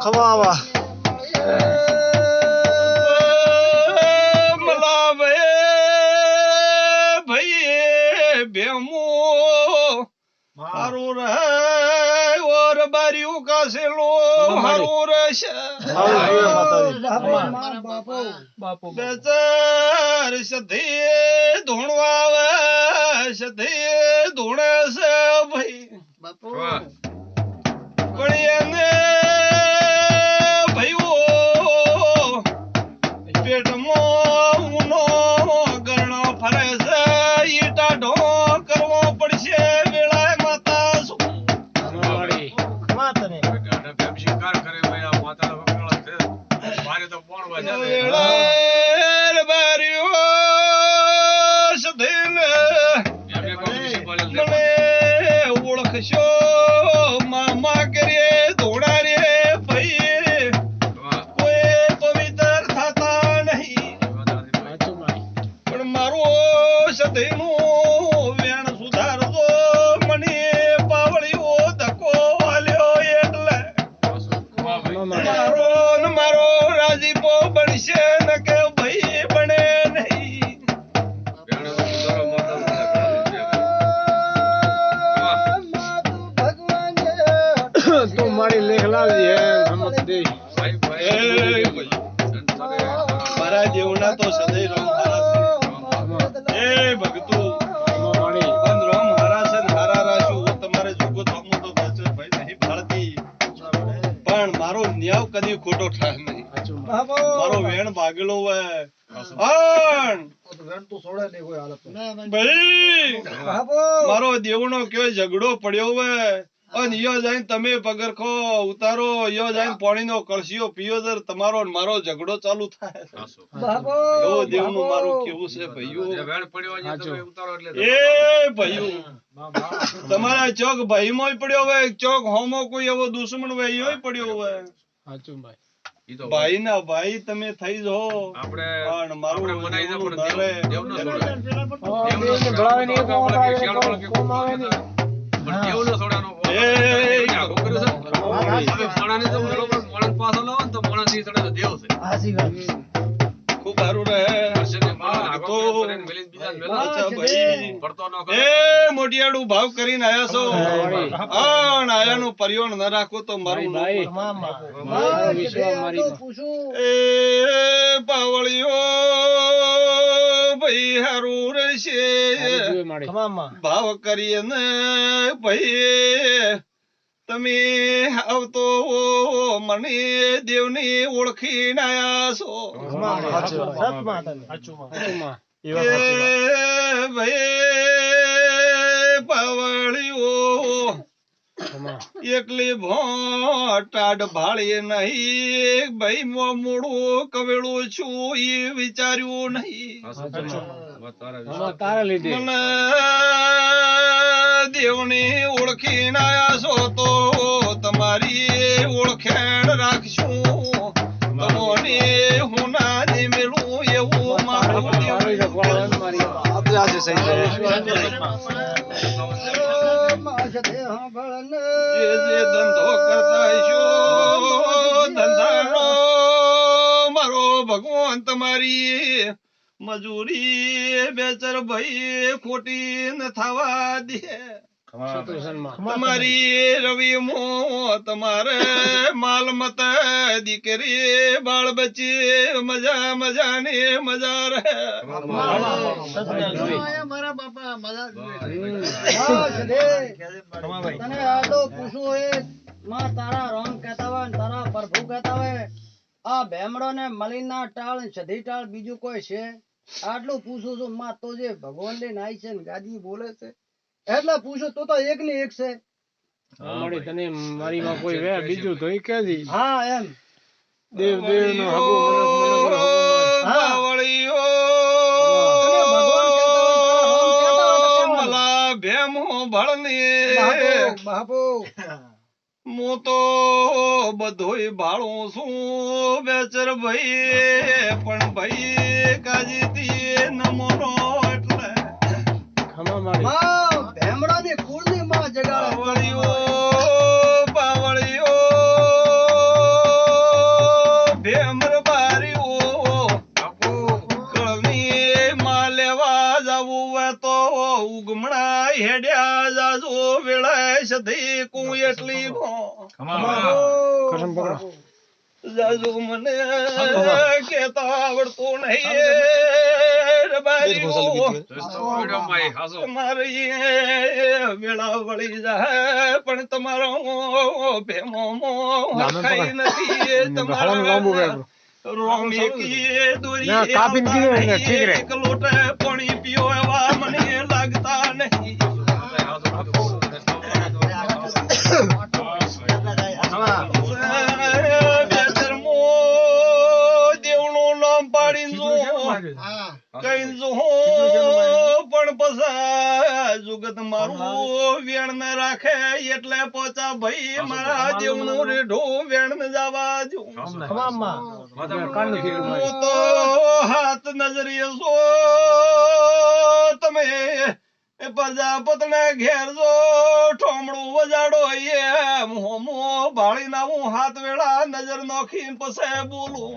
ખવાવા મલાવે ભાઈ બેમો હારું રહે ઓર બારીઓ કાસેલો હારું રહેશે બેચાર સધી ધૂણવા આવે સધી ધૂણે છે ભાઈ પણ એને ભાઈઓ પેટમાં ઊનો ગરણો ફરે છે ઈટા ઢો કરવો પડશે વેળાએ માતા વેળાએ બારીઓ સધીને મને ઓળખશો મામા કરીએ ધોળા રે ભાઈ કોઈ પવિત્ર થતા નહીં પણ મારો સધીનું વેણ સુધારજો મને પાવળીઓ ધક્કો આલ્યો એટલે મારો રાજીપો બનશે ને કે ભાઈ બને નહીં તો મારી લેખ લાવજે રમત દે મારા જેવડા તો સદૈ રામ હારા છે એ ભગતો બંધ રામ હારા છે ને હારા રાશું તમારે જોગો થામું તો બચે ભાઈ નહીં ભાળતી પણ મારો ન્યાવ કદી ખોટો થાય નહીં મારો વેણ ભાગેલો હોય ભાઈ મારો દેવનો કયો ઝઘડો પડ્યો હોય અને યો જઈને તમે પગરખો ઉતારો યો જઈને પાણીનો કળશીઓ પીઓ દર તમારો મારો ઝઘડો ચાલુ થાય એવો દેવનું મારું કેવું છે ભાઈઓ એ ભાઈઓ તમારા ચોક ભાઈ મોય પડ્યો હોય ચોક હોમો કોઈ એવો દુશ્મન હોય યો પડ્યો હોય ભાઈ ના ભાઈ તમે થઈ જાઓ પણ મારું ખૂબ સારું રહે મોટિયાડું ભાવ કરીને આયા છો આયાનું પરિવહન ન રાખો તો મારું એ પાવળીઓ ભાઈ હારું રહેશે ભાવ કરીએ ને ભાઈ તમે આવતો મને દેવની ઓળખીને આયા છો ભાઈ પાવળીઓ એકલી ભોટાડ ભાળીએ નહીં ભાઈ મોડું કવેળું છું એ વિચાર્યું નહીં મને દેવની ઓળખીને આયા છો તો તમારી ઓળખેણ રાખશું તમોને હું ના નિમેલું એવું મારું જે ધંધો કરતા છો ધંધાનો મારો ભગવાન તમારી મજૂરી બેચર ભાઈ ખોટી ન થવા દે તમારી રવિ મો તમારે માલ મત દીકરી બાળ બચી મજા મજા ને મજા રહે મારા બાપા મજા તને આ તો પૂછું હોય માં તારા રામ કહેતા હોય ને તારા પ્રભુ કહેતા હોય આ ભેમડો ને મલીના ટાળ સધી ટાળ બીજું કોઈ છે આટલું પૂછું છું માં તો જે ભગવાન લઈને આવી છે ને ગાદી બોલે છે એટલે પૂછો તો એક ને એક છે તને મારી માં કોઈ વે બીજું તો કેદી હા એમ દેવ દેવ નો હગો બાવળીઓ મલા ભેમો ભળની બાપુ હું તો બધોય ભાળું છું બેચર ભાઈ પણ ભાઈ કાજી થી નમોનો એટલે ખમા મારી માં ભેમડાની કુળની માં જગાડે પાવળીઓ ભેમર બારીઓ કળની માં લેવા જાવું હોય તો ઉગમણા હેડ્યા જાજો વેળાય સધી કું એટલી કરમ પકડો જાજો મને કેતા આવડતું નહીં મારી વેળા વળી જાય પણ તમારો ભેમો ખાઈ નથી તમારા રોમેકી દોરી એક લોટે પાણી પીઓ એવા મને લાગતા નહીં દેવનું નામ પાડીને જો કઈ જો પણ પસા જુગત મારું વેણ ને રાખે એટલે પોચા ભાઈ મારા દેવનું રેઢું વેણ ને જવા જો હું તો હાથ નજરીએ છો તમે પ્રજાપતને ઘેર જો ઠોમડું વજાડો એમ હોમો ભાળી ના હું હાથ વેળા નજર નોખીને પછી બોલું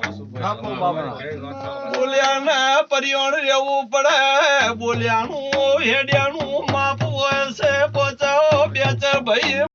બોલ્યાના પરિયોણ રહેવું પડે બોલ્યાનું હેડિયાનું માપ હોય છે પચાવો બે ચાર ભાઈ